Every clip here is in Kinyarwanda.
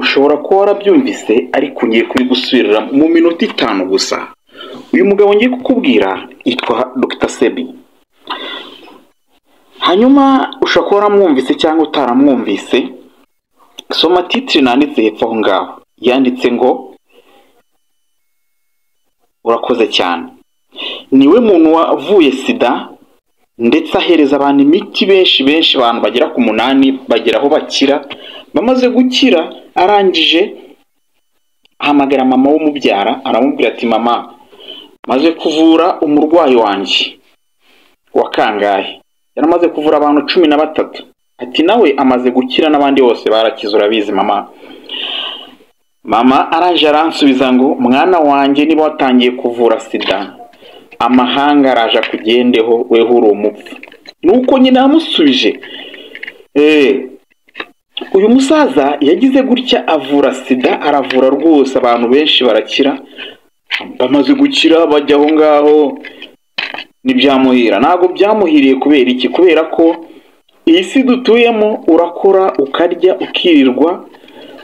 ushobora kuba warabyumvise ariko ngiye kubigusubirira mu minota 5 gusa. Uyu mugabo ngiye kukubwira yitwa Dr. Sebi. Hanyuma ushobora kuba waramwumvise cyangwa utaramwumvise. Soma titre nanditse hepfo aho ngaho. Yanditse ngo urakoze cyane. Niwe muntu wavuye sida ndetse ahereza abantu imiti benshi abantu bagera ku 8 bagera aho bakira. Bamaze gukira arangije ahamagara mama w'umubyara aramubwira ati mama maze kuvura umurwayi wanjye wa kangahe. Yaramaze kuvura abantu 13. Ati nawe amaze gukira n'abandi bose barakize urabizi mama. Mama araje aransubiza ngo mwana wanjye niba watangiye kuvura sida amahanga araje kugendeho we huri umupfu. Nuko nyina amusubije uyu musaza yagize gutya avura sida aravura rwose abantu benshi barakira. Bamaze gukira bajya aho ngaho nibyamuhira. Ntago byamuhiriye kubera iki? Kubera ko iyi si dutuyemo urakora ukarya ukirirwa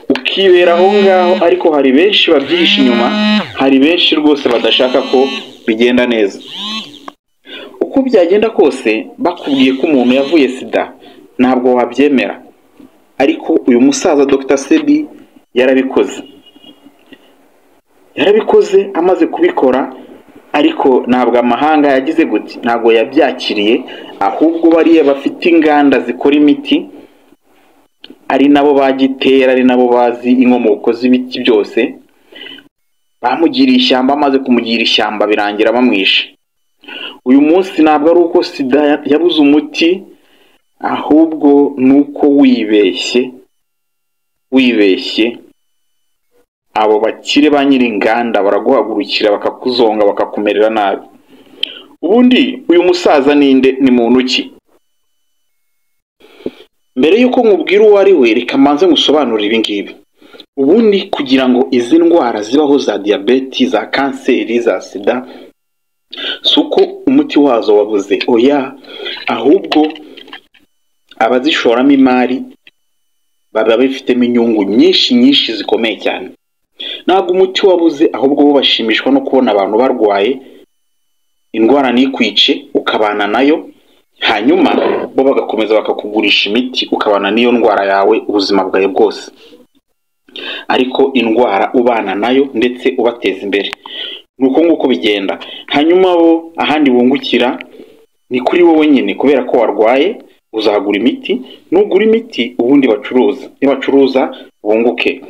ukibera aho ngaho, ariko hari benshi babyihisha inyuma, hari benshi rwose badashaka ko bigenda neza. Uko byagenda kose bakubwiye ko umuntu yavuye sida ntabwo wabyemera, ariko uyu musaza Dr. Sebi yarabikoze amaze kubikora, ariko ntabwo amahanga yagize gute, ntabwo yabyakiriye, ahubwo bariye bafite inganda zikora imiti ari nabo bagitera, ari nabo bazi inkomoko z'ibiti byose, bamugiriye ishyamba. Amaze kumugira ishyamba birangira bamwishe. Uyu munsi ntabwo ari uko sida yabuze umuti, ahubwo nuko wibeshye abo bakire ba nyiri inganda baraguhagurukira bakakuzonga bakakumerera nabi. Ubundi uyu musaza ninde, ni muntu ki? Mbere yuko nkubwira uwo ari we reka manze ngusobanurire ibi ngibi. Ubundi kugira ngo izi ndwara zibaho za diabete, za kanseri, za sida, suko umuti wazo wabuze, oya, ahubwo abazishoramo imari baba bifitemo inyungu nyinshi zikomeye cyane. Ntabwo umuti wabuze, ahubwo bo bashimishwa no kubona abantu barwaye indwara nikwice ukabana nayo, hanyuma bo bagakomeza bakakugurisha imiti ukabana niyo ndwara yawe ubuzima bwawe bwose. Ariko indwara ubana nayo ndetse ubateza imbere. Nuko nguko bigenda. Hanyuma bo ahandi bungukira ni kuri wowe nyine, kubera ko warwaye uzagura imiti, nugura imiti ubundi bacuruza, nibacuruza bunguke.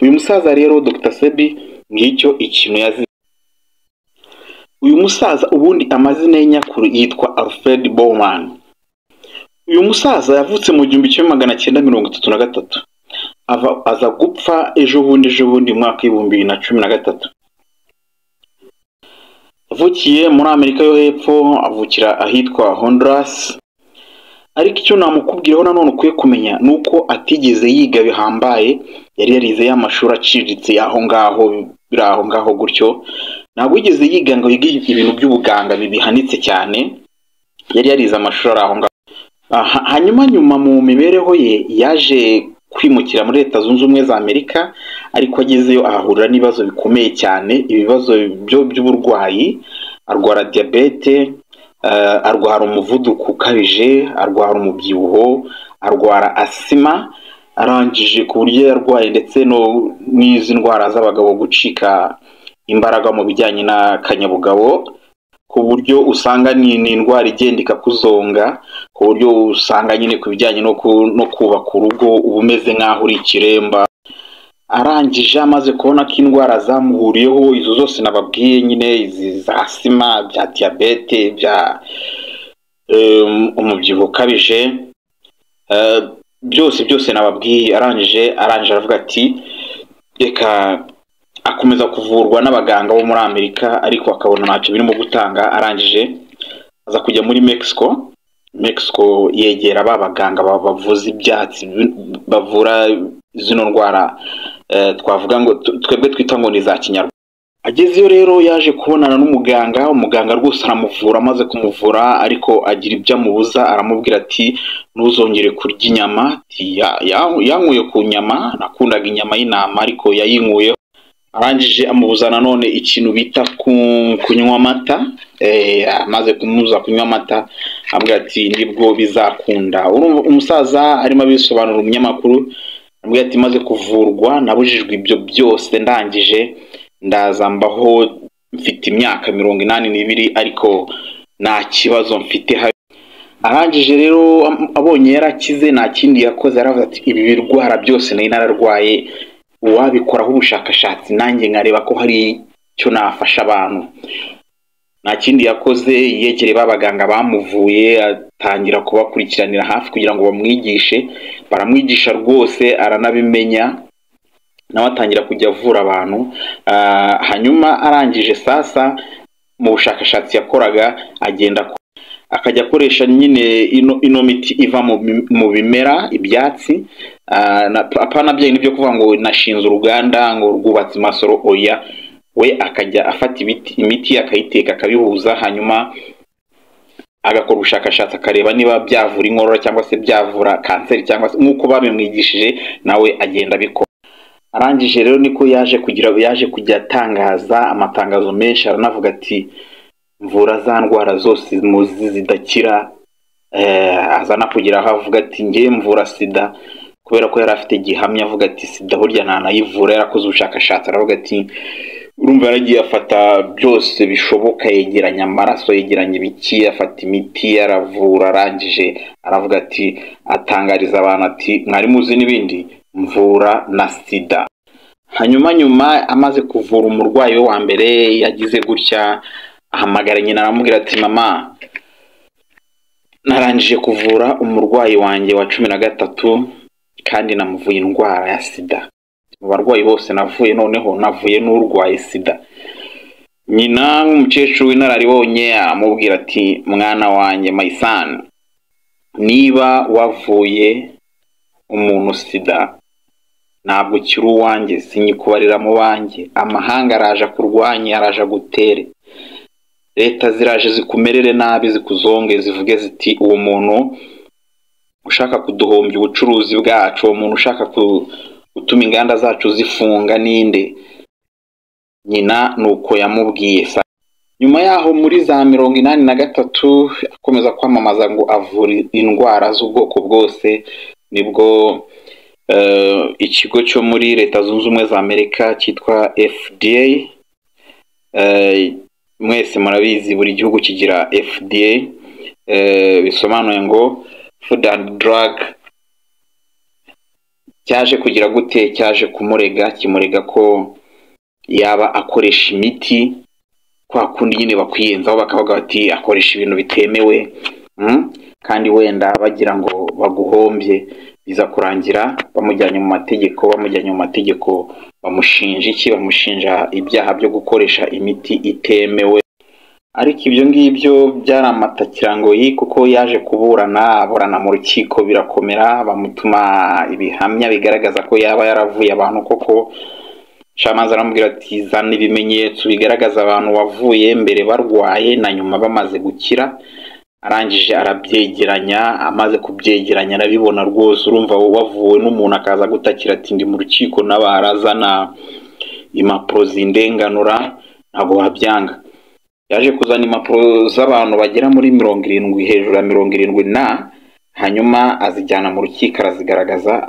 Uyu musaza rero Dr. Sebi ngicyo ikintu yazi. Uyu musaza ubundi amazina y'inyakuru yitwa Alfred Bowman. Uyu musaza yavutse mu 1933, aza gupfa ejo bundi mwaka 2013. Avukiye muri Amerika yo hepfo, avukira ahitwa Honduras. Ariko icyo namukubwiraho nanone ukwiye kumenya nuko atigeze yiga bihambaye, yari yarize y'amashuri aciriritse aho ngaho, biri aho ngaho gutyo. Ntabwo yigeze yiga ngo yige ibintu by'ubuganga bihanitse cyane, yari yarize amashuri aho ngaho. Hanyuma mu mibereho ye yaje kwimukira muri Leta Zunze Ubumwe za Amerika, ariko agezeyo ahahurira n'ibibazo bikomeye cyane, ibibazo by'uburwayi. Arwara diabete, arwara umuvuduko ukabije, arwara umubyibuho, arwara asima, arangije ku buryo yarwaye ndetse no n'izi ndwara z'abagabo gucika imbaraga mu bijyanye n'akanyabugabo, ku buryo usanga ni indwara igenda ikakuzonga, ku buryo usanga nyine ku bijyanye no kubaka urugo ubumeze nk'aho uri ikiremba. Arangije amaze kubona ko indwara zamuhuriyeho izo zose nababwiye nyine, izi za asima, bya diabete, bya umubyibuho ukabije, byose nababwiye. Arangije aravuga ati reka akomeza kuvurwa n'abaganga bo muri Amerika, ariko akabona ntacyo birimo gutanga. Arangije aza kujya muri Mexico yegera babaganga bavuza ibyatsi bavura zino ndwara twavuga ngo twebwe twita ngo ni za kinyarwanda. agezeyo rero yaje kubonana n'umuganga, umuganga rwose aramuvura, amaze kumuvura ariko agira ibyo amubuza, aramubwira ati ntuzongere kurya inyama. Yankuye ku nyama, nakundaga inyama y'intama ariko yayinkuyeho. Arangije amubuza nanone ikintu bita kunywa amata. Amaze kumubuza kunywa amata ambwira ati nibwo bizakunda. Umusaza arimo abisobanura umunyamakuru, ambwira ati maze kuvurwa nabujijwe ibyo byose, ndangije ndaza mbaho mfite imyaka 82 ariko nta kibazo mfite. Arangije rero abonye yarakize nta kindi yakoze, yaravuze ati ibi birwara byose nari nararwaye uwabikoraho ubushakashatsi nanjye nkareba ko hari icyo nafasha abantu. Nta kindi yakoze, yegereye babaganga bamuvuye, atangira kubakurikiranira hafi kugira ngo bamwigishe. Baramwigisha rwose aranabimenya, nawe atangira kujya avura abantu. Hanyuma arangije sasa mu bushakashatsi yakoraga agenda akajya akoresha nyine ino miti iva mu bimera, ibyatsi. Apana bye nibyo kuvuga ngo nashinze uruganda ngo rwubatse Masoro, oya, we akajya afata imiti akayiteka akabihuza, hanyuma agakora ubushakashatsi akareba niba byavura inkorora cyangwa se byavura kanseri cyangwa se nk'uko babimwigishije nawe agenda abikora. Arangije rero niko yaje kujya atangaza amatangazo menshi, aranavuga ati mvura za ndwara zose muzi zidakira. Azana kugira aho avuga ati ngiye mvura sida, kubera ko yari afite gihamya, avuga ati sida burya ntanayivura, yarakoze ubushakashatsi. Aravuga ati urumva yaragiye afata byose bishoboka, yegeranya amaraso, yegeranya ibiki, afata imiti, yaravura. Arangije aravuga ati atangariza abantu ati mwari muzi n'ibindi, mvura na sida. Hanyuma amaze kuvura umurwayi we wa mbere yagize gutya, ahamagara nyina aramubwira ati mama, narangije kuvura umurwayi wanjye wa 13 kandi namuvuye indwara ya sida. Mu barwayi bose navuye, noneho navuye n'urwaye sida. Nyina nk'umukecuru w'inararibonye aramubwira ati mwana wanjye my son, niba wavuye umuntu sida ntabwo kiri uwanjye, sinyikubarira mu banjye. Amahanga araje kurwanya, araje gutere, leta ziraje zikumerere nabi, zikuzonge, zivuge ziti uwo muntu ushaka kuduhombya ubucuruzi bwacu, uwo muntu ushaka gutuma inganda zacu zifunga ninde. Nyina nuko yamubwiye. Nyuma yaho muri za 83 akomeza kwamamaza ngo avura indwara z'ubwoko bwose, nibwo ikigo cyo muri Leta Zunze Ubumwe za Amerika cyitwa FDA, mwese murabizi buri gihugu kigira FDA, bisobanuye ngo Food and Drug, cyaje kugira gute, cyaje kimurega ko yaba akoresha imiti kwa kundi nyine bakwiyenzaho, bakavuga bati akoresha ibintu bitemewe, kandi wenda bagira ngo baguhombye. Biza kurangira bamujyanye mu mategeko, bamushinja iki? Bamushinja ibyaha byo gukoresha imiti itemewe. Ariko ibyo ngibyo byaramatakira ngo kuko yaje aburana mu rukiko birakomera, bamutuma ibihamya bigaragaza ko yaba yaravuye abantu koko. Shamaza aramubwira ati zana ibimenyetso bigaragaza abantu wavuye mbere barwaye na nyuma bamaze gukira. Arangije arabyegeranya, amaze kubyegeranya arabibona rwose. Urumva wavuwe n'umuntu akaza gutakira ati ndi mu rukiko n'abarazana impapuro zindenganura, ntabwo wabyanga. Yaje kuzana impapuro z'abantu bagera muri 70, hejuru ya 70, hanyuma azijyana mu rukiko arazigaragaza.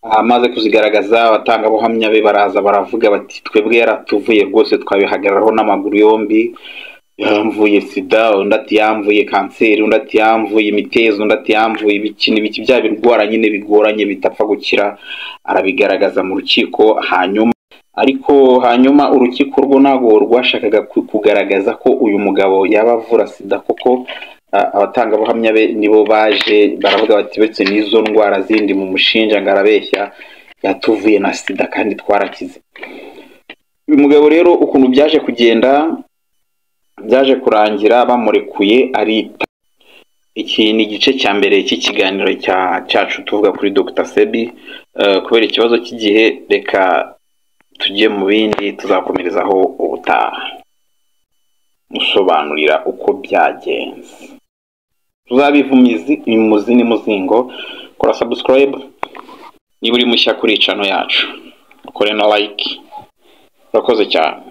Amaze kuzigaragaza abatangabuhamya be baraza baravuga bati twebwe yaratuvuye rwose, twabihagararaho n'amaguru yombi. Yamvuye sida, undi ati yamvuye kanseri, undi ati yamvuye imitezo, undi ati yamvuye ibiki bya birwara nyine bigoranye bitapfa gukira. Arabigaragaza mu rukiko. Hanyuma urukiko rwo ntabwo rwashakaga kugaragaza ko uyu mugabo yaba avura sida, kuko abatangabuhamya be nibo baje baravuga bati betse n'izo ndwara zindi mu mushinja ngo arabeshya, yatuvuye na sida kandi twarakize. Uyu mugabo rero ukuntu byaje kugenda, byaje kurangira bamurekuye arita. Iki ni igice cya mbere cy'ikiganiro cyacu tuvuga kuri Dr. Sebi. Kubera ikibazo cy'igihe reka tujye mu bindi tuzakomerezaho ubutaha musobanurira uko byagenze. Tuzabivumizi imuzi n'umuzingo. Kora subscribe niba uri mushya kuri channel yacu, ukore na like. Urakoze cyane.